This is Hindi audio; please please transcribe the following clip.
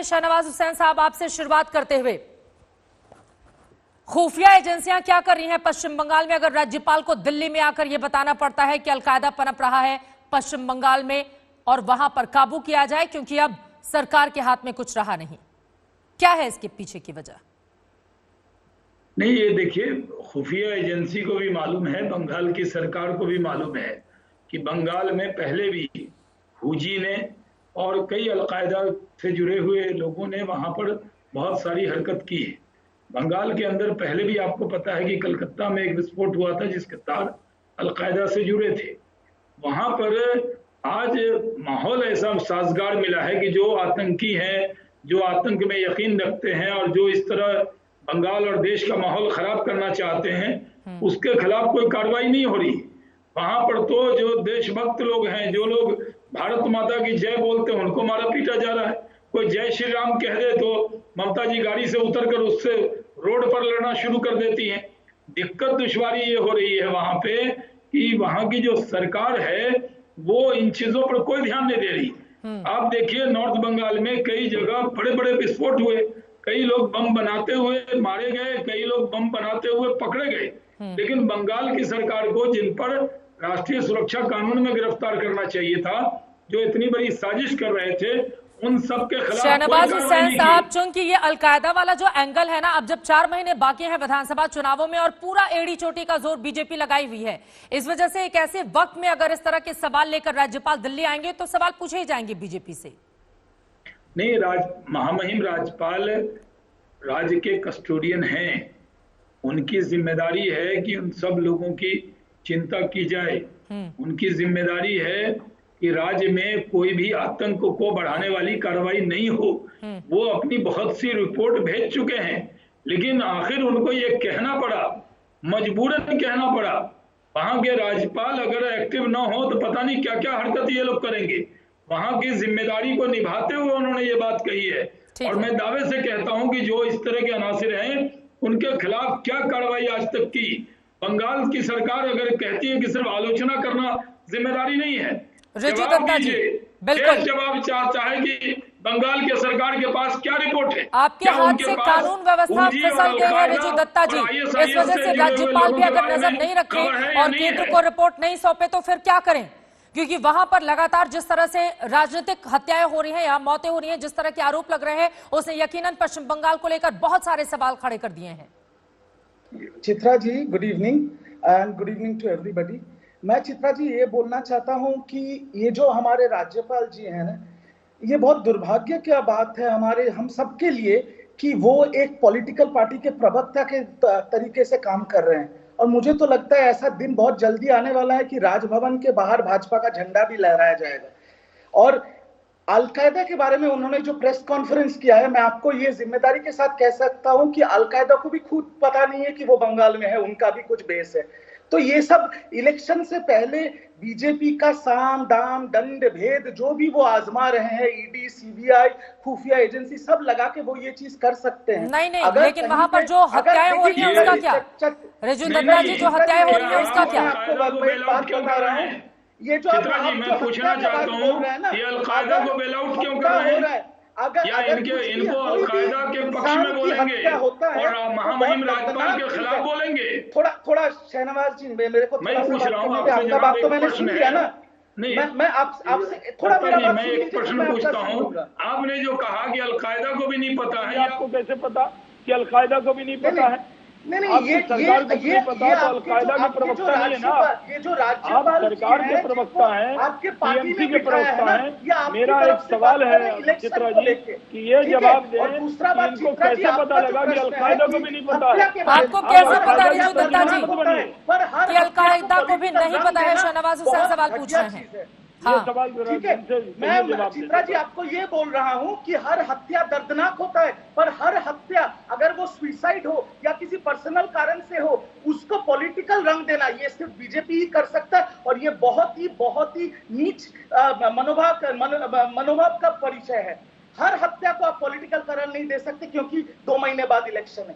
शाहनवाज हुसैन साहब, आपसे शुरुआत करते हुए, खुफिया एजेंसियां क्या कर रही हैं पश्चिम बंगाल में? अगर राज्यपाल को दिल्ली में आकर यह बताना पड़ता है कि अलकायदा पनप रहा है पश्चिम बंगाल में और वहां पर काबू किया जाए, क्योंकि अब सरकार के हाथ में कुछ रहा नहीं, क्या है इसके पीछे की वजह? नहीं, ये देखिए, खुफिया एजेंसी को भी मालूम है, बंगाल की सरकार को भी मालूम है कि बंगाल में पहले भी हुजी ने और कई अलकायदा से जुड़े हुए लोगों ने वहां पर बहुत सारी हरकत की है। बंगाल के अंदर पहले भी आपको पता है कि कलकत्ता में एक विस्फोट हुआ था जिसके तार अलकायदा से जुड़े थे। वहां पर आज माहौल ऐसा साजगार मिला है कि जो आतंकी हैं, जो आतंक में यकीन रखते हैं और जो इस तरह बंगाल और देश का माहौल खराब करना चाहते हैं, उसके खिलाफ कोई कार्रवाई नहीं हो रही। वहां पर तो जो देशभक्त लोग हैं, जो लोग भारत माता की जय बोलते हैं, उनको मारा पीटा जा रहा है। कोई जय श्री राम कह दे तो ममता जी गाड़ी से उतरकर उससे रोड पर लड़ना शुरू कर देती हैं। दिक्कत दुश्वारी ये हो रही है वहां पे कि वहां की जो सरकार है वो इन चीजों पर कोई ध्यान नहीं दे रही। आप देखिए, नॉर्थ बंगाल में कई जगह बड़े बड़े विस्फोट हुए, कई लोग बम बनाते हुए मारे गए, कई लोग बम बनाते हुए पकड़े गए, लेकिन बंगाल की सरकार को, जिन पर राष्ट्रीय सुरक्षा कानून में गिरफ्तार करना चाहिए था, जो इतनी बड़ी साजिश कर रहे थे, उन सब के खिलाफ शाहनवाज हुसैन साहब, चूंकि ये अलकायदा वाला जो एंगल है ना, अब जब 4 महीने बाकी हैं विधानसभा चुनावों में और पूरा एड़ी चोटी का जोर बीजेपी लगाई हुई है, इस वजह से एक ऐसे वक्त में अगर इस तरह के सवाल लेकर राज्यपाल दिल्ली आएंगे तो सवाल पूछे ही जाएंगे बीजेपी से। नहीं, महामहिम राज्यपाल राज्य के कस्टोडियन हैं, उनकी जिम्मेदारी है कि उन सब लोगों की चिंता की जाए। उनकी जिम्मेदारी है कि राज्य में कोई भी आतंक को बढ़ाने वाली कार्रवाई नहीं हो। वो अपनी बहुत सी रिपोर्ट भेज चुके हैं, लेकिन आखिर उनको ये कहना पड़ा, मजबूरन कहना पड़ा। वहां के राज्यपाल अगर एक्टिव ना हो तो पता नहीं क्या क्या हरकत ये लोग करेंगे। वहां की जिम्मेदारी को निभाते हुए उन्होंने ये बात कही है, और मैं दावे से कहता हूं कि जो इस तरह के अनासिर हैं उनके खिलाफ क्या कार्रवाई आज तक की। बंगाल की सरकार अगर कहती है कि सिर्फ आलोचना करना जिम्मेदारी नहीं है, जवाब दीजिए। बिल्कुल जवाब चाहता है कि बंगाल के सरकार के पास क्या रिपोर्ट है, आपके हाथ से कानून व्यवस्था फिसल गई है रिजू दत्ता जी। इस वजह से राज्यपाल भी अगर नजर नहीं रखे और केंद्र को रिपोर्ट नहीं सौंपे तो फिर क्या करें? क्योंकि वहां पर लगातार जिस तरह से राजनीतिक हत्याएं हो रही हैं या मौतें हो रही हैं, जिस तरह के आरोप लग रहे हैं, उसने यकीनन पश्चिम बंगाल को लेकर बहुत सारे सवाल खड़े कर दिए हैं। Chitra ji, good evening and good evening to everybody. मैं चित्रा जी ये बोलना चाहता हूं कि ये जो हमारे राज्यपाल जी हैं ना, ये बहुत दुर्भाग्य की बात है हम सबके लिए कि वो एक पॉलिटिकल पार्टी के प्रवक्ता के तरीके से काम कर रहे हैं। और मुझे तो लगता है ऐसा दिन बहुत जल्दी आने वाला है कि राजभवन के बाहर भाजपा का झंडा भी लहराया जाएगा। और अलकायदा के बारे में उन्होंने जो प्रेस कॉन्फ्रेंस किया है, मैं आपको ये जिम्मेदारी के साथ कह सकता हूं कि अलकायदा को भी खुद पता नहीं है कि वो बंगाल में है, उनका भी कुछ बेस है। तो ये सब इलेक्शन से पहले बीजेपी का साम दाम दंड भेद जो भी वो आजमा रहे हैं, ईडी, सीबीआई, खुफिया एजेंसी सब लगा के वो ये चीज कर सकते हैं। नहीं, लेकिन वहां पर जो हत्याएं हो रही है उसका क्या? रिजू दत्ता जी, जो हत्याएं हो रही है उसका क्या? आपको बात बता रहा हूँ, ये जो मैं पूछना चाहता हूँ, ये अलकायदा को बेल आउट क्यों कर रहे हैं? या इनको अलकायदा के पक्ष में बोलेंगे और महामहिम राज्यपाल के खिलाफ बोलेंगे? थोड़ा शहनवाज जी, मेरे को मैं पूछ रहा हूँ, आपका बात तो मैंने सुन लिया ना। नहीं, मैं आपसे थोड़ा मैं एक प्रश्न पूछता हूँ। आपने जो कहा कि अलकायदा को भी नहीं पता है, आपको कैसे पता कि अलकायदा को भी नहीं पता है? नहीं, ये सरकार को नहीं पता तो अलकायदा के प्रवक्ता नहीं है ना। ये जो आप सरकार के प्रवक्ता हैं, टीएमसी के प्रवक्ता हैं। मेरा एक सवाल है चित्रा जी कि ये जवाब दें कि इनको कैसे पता लगा कि अलकायदा को भी नहीं पता है? आपको कैसे पता रिजू दत्ता जी कि अलकायदा को भी नहीं पता है? शाहनवाज हुसैन सवाल पूछ रहे हैं। हाँ, ठीक है। मैं चित्रा जी आपको ये बोल रहा हूँ कि हर हत्या दर्दनाक होता है, पर हर हत्या अगर वो सुसाइड हो या किसी पर्सनल कारण से हो, उसको पॉलिटिकल रंग देना ये सिर्फ बीजेपी ही कर सकता है। और ये बहुत ही नीच मनोभाव का परिचय है। हर हत्या को आप पॉलिटिकल कलर नहीं दे सकते, क्योंकि 2 महीने बाद इलेक्शन है।